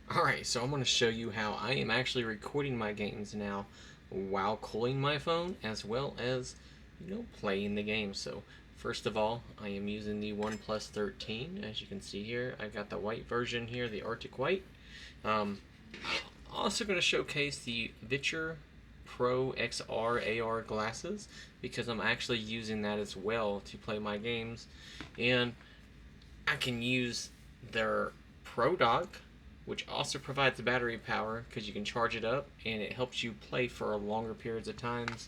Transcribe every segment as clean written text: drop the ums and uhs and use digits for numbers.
Alright, so I'm going to show you how I am actually recording my games now while cooling my phone as well as, playing the game. So first of all, I am using the OnePlus 13. As you can see here, I got the white version here, the Arctic White. Um, Also going to showcase the Viture Pro XR AR glasses because I'm actually using that as well to play my games. And I can use their Pro Dock, which also provides battery power because you can charge it up and it helps you play for longer periods of times.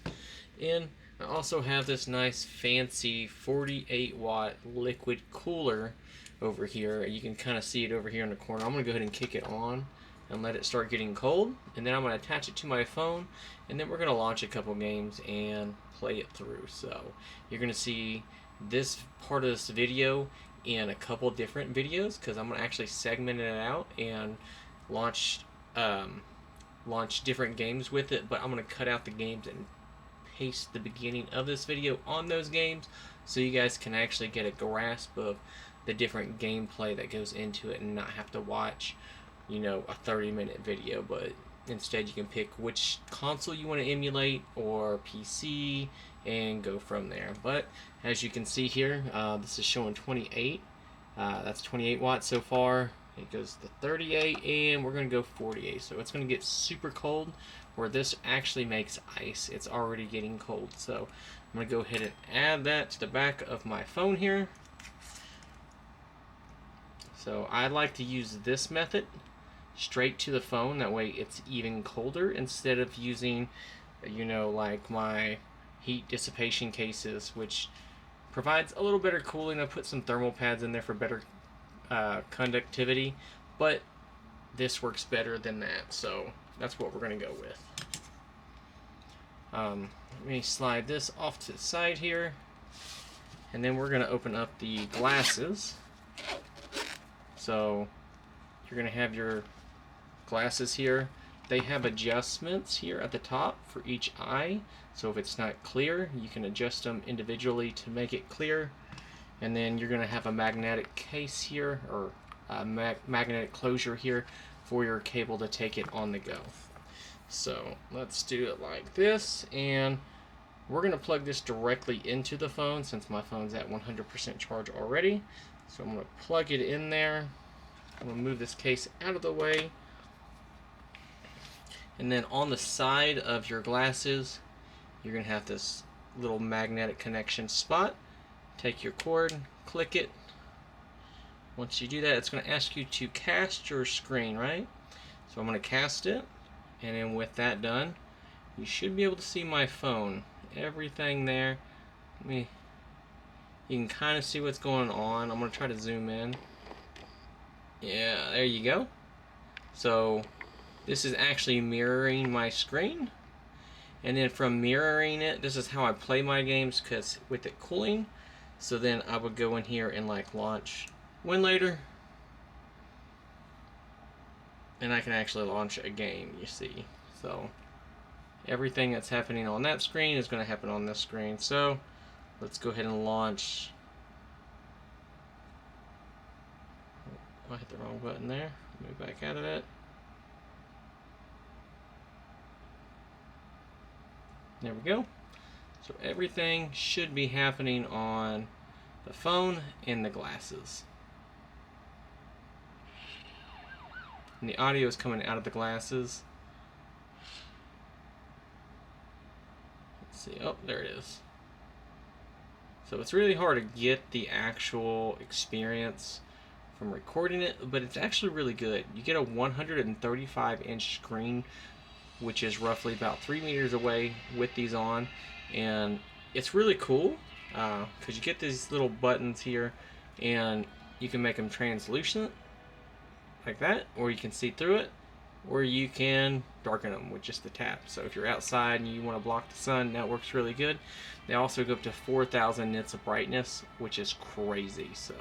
And I also have this nice fancy 48-watt liquid cooler over here. You can kind of see it over here in the corner. I'm going to go ahead and kick it on and let it start getting cold, and then I'm going to attach it to my phone, and then we're going to launch a couple games and play it through. So you're going to see this part of this video in a couple different videos because I'm going to actually segment it out and launch launch different games with it, but I'm going to cut out the games and paste the beginning of this video on those games so you guys can actually get a grasp of the different gameplay that goes into it and not have to watch a 30-minute video, but instead you can pick which console you want to emulate or PC and go from there. But as you can see here, this is showing 28. That's 28 watts so far. It goes to 38 and we're going to go 48. So it's going to get super cold where this actually makes ice. It's already getting cold. So I'm going to go ahead and add that to the back of my phone here. So I like to use this method straight to the phone. That way it's even colder instead of using, like my heat dissipation cases, which provides a little better cooling. I put some thermal pads in there for better conductivity, but this works better than that. So that's what we're going to go with. Let me slide this off to the side here, and then we're going to open up the glasses. So you're going to have your glasses here. They have adjustments here at the top for each eye, so if it's not clear you can adjust them individually to make it clear. And then you're going to have a magnetic case here, or a magnetic closure here for your cable to take it on the go. So let's do it like this, and we're going to plug this directly into the phone since my phone's at 100% charge already. So I'm going to plug it in there. I'm going to move this case out of the way. And then on the side of your glasses, you're going to have this little magnetic connection spot. Take your cord, click it. Once you do that, it's going to ask you to cast your screen, right? So I'm going to cast it. And then with that done, you should be able to see my phone. Everything there. You can kind of see what's going on. I'm going to try to zoom in. Yeah, there you go. So this is actually mirroring my screen. And then from mirroring it, this is how I play my games because with it cooling. So then I would go in here and like launch Winlator. And I can actually launch a game, you see. So everything that's happening on that screen is going to happen on this screen. So let's go ahead and launch. I hit the wrong button there. Move back out of it. There we go. So everything should be happening on the phone and the glasses. And the audio is coming out of the glasses. Let's see. Oh, there it is. So it's really hard to get the actual experience from recording it, but it's actually really good. You get a 135-inch screen, which is roughly about 3 meters away with these on, and it's really cool because you get these little buttons here and you can make them translucent like that, or you can see through it, or you can darken them with just the tap. So if you're outside and you want to block the sun, that works really good. They also go up to 4,000 nits of brightness, which is crazy. So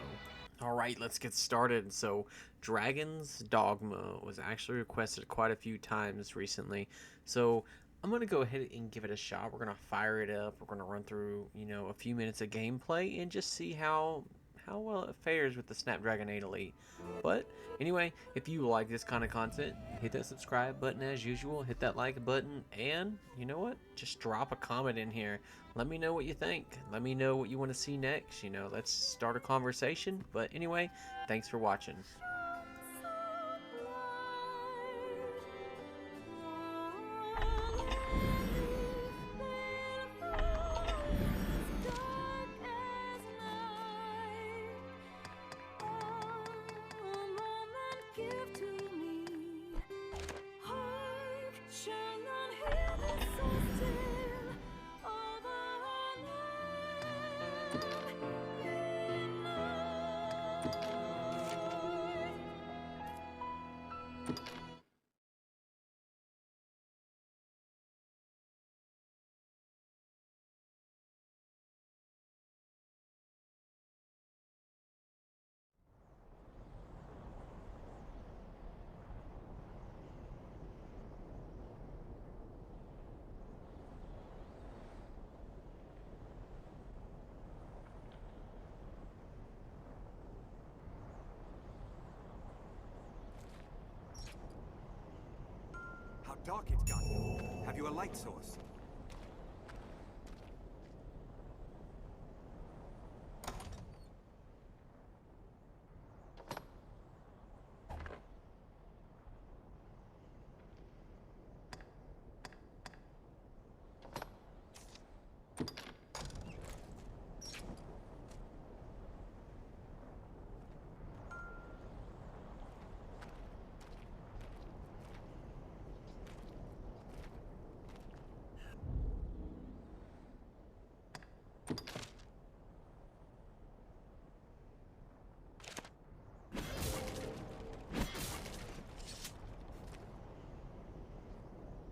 alright, let's get started. So Dragon's Dogma was actually requested quite a few times recently, so I'm going to go ahead and give it a shot. We're going to fire it up. We're going to run through, a few minutes of gameplay and just see how how well it fares with the Snapdragon 8 Elite. But anyway, if you like this kind of content, hit that subscribe button as usual, hit that like button, and you know what? Just drop a comment in here. Let me know what you think. Let me know what you want to see next. You know, let's start a conversation. But anyway, thanks for watching. How dark it's gotten. Have you a light source?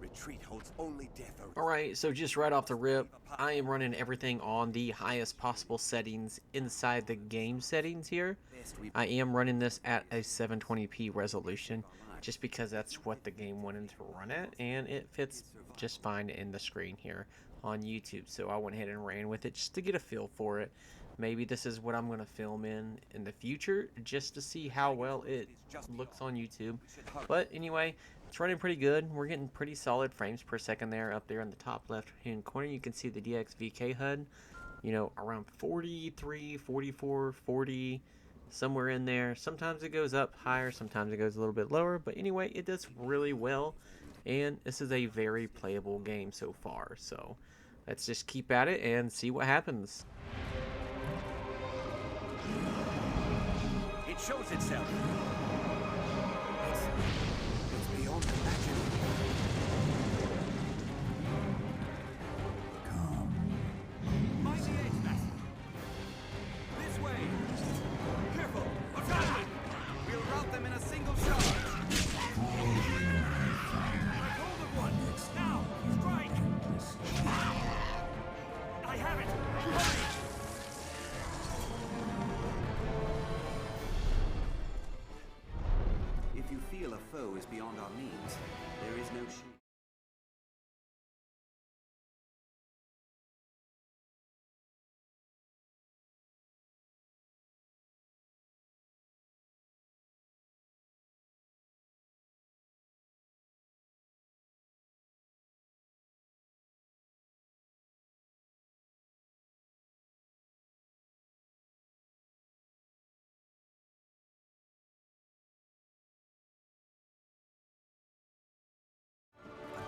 Retreat holds only death. Alright, so just right off the rip, I am running everything on the highest possible settings inside the game settings here. I am running this at a 720p resolution just because that's what the game wanted to run at, and it fits just fine in the screen here on YouTube. So I went ahead and ran with it just to get a feel for it. Maybe this is what I'm going to film in the future just to see how well it looks on YouTube. But anyway, it's running pretty good. We're getting pretty solid frames per second there. Up there in the top left hand corner, you can see the DXVK HUD, you know, around 43, 44, 40, somewhere in there. Sometimes it goes up higher, sometimes it goes a little bit lower, but anyway, it does really well, and this is a very playable game so far. So let's just keep at it and see what happens. It shows itself. It's beyond imagining. Come. Mighty Edge, Master. This way. Careful. What's happening? We'll rout them in a single shot. Grab hold of one. Now, strike. I have it. Hurry. If you feel a foe is beyond our means, there is no shield.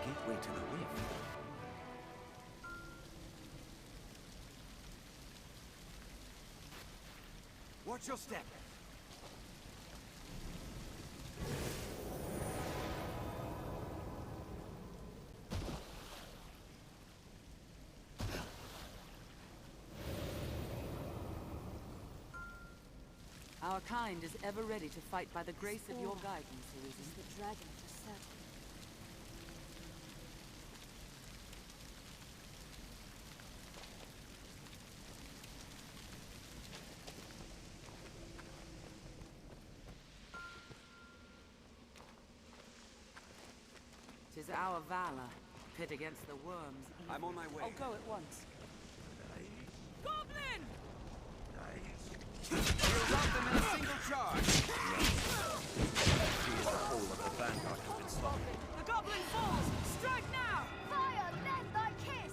Gateway to the rift. Watch your step. Our kind is ever ready to fight by the grace of your guidance, Elysium. The dragon to settle. Tis our valor, pit against the worms. I'm on my way. I'll go at once. Goblin! We'll rout them in a single charge. The whole of the vanguard has been slaughtered. The goblin falls! Strike now! Fire, lend thy kiss!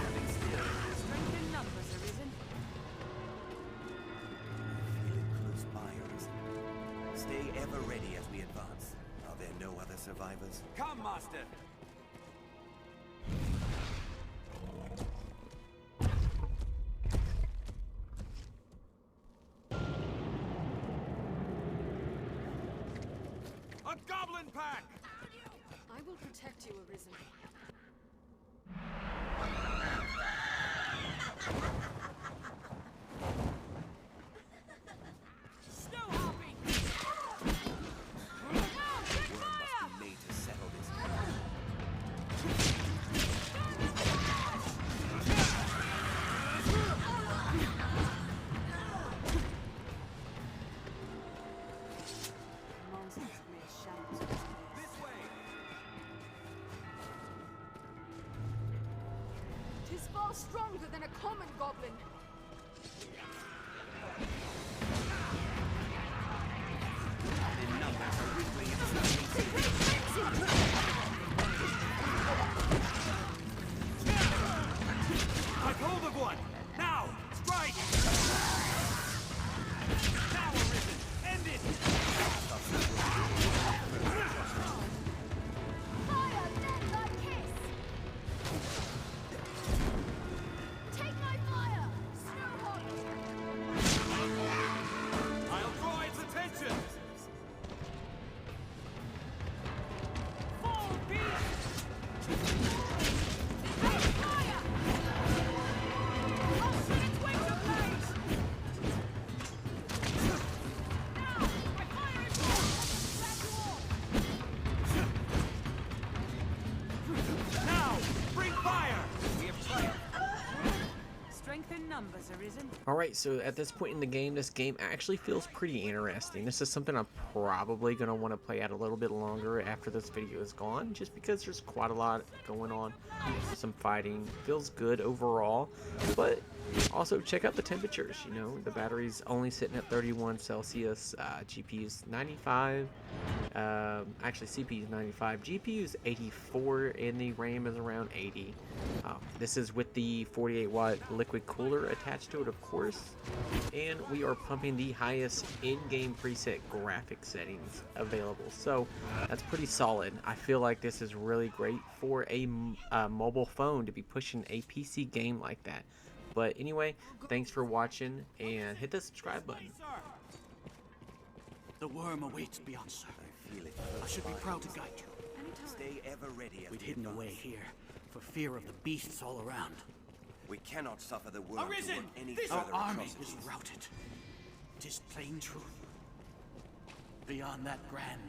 Strength in numbers arisen. Feel it close by, Arisen. Stay ever ready as we advance. Are there no other survivors? Come, Master. A goblin pack! I will protect you, Arisen. Snow hopping! Worm must be made to settle this. Monsters have made shambles of this place. This way! Tis far stronger than a common goblin. In numbers, are wriggling in the Take hold of one! Now! Strike! Now, Arisen! End it! Fire, lend thy kiss! Take my fire! Snowhawk! I'll draw its attention! Fall, beast! Take fire! I'll set its wings ablaze! Now! My fire is on! Grab you all! Now! Bring fire! We have triumphed. Strength in numbers arisen. Alright, so at this point in the game, this game actually feels pretty interesting. This is something I'm probably going to want to play out a little bit longer after this video is gone, just because there's quite a lot going on. Some fighting, feels good overall, but also check out the temperatures. You know, the battery's only sitting at 31 Celsius, GPU's 95, actually CPU's 95, GPU's 84, and the RAM is around 80. This is with the 48-watt liquid cooler attached to it, of course, and we are pumping the highest in-game preset graphic settings available, so that's pretty solid. I feel like this is really great for a mobile phone to be pushing a PC game like that. But anyway, thanks for watching, and hit the subscribe button. The worm awaits beyond, sir. I feel it. I should be proud to guide you. Stay ever ready as We'd we hidden advance. away here for fear of the beasts all around. We cannot suffer the worm to Arisen! work any This- Our further army is atrocities. routed. 'Tis plain truth. Beyond that grand.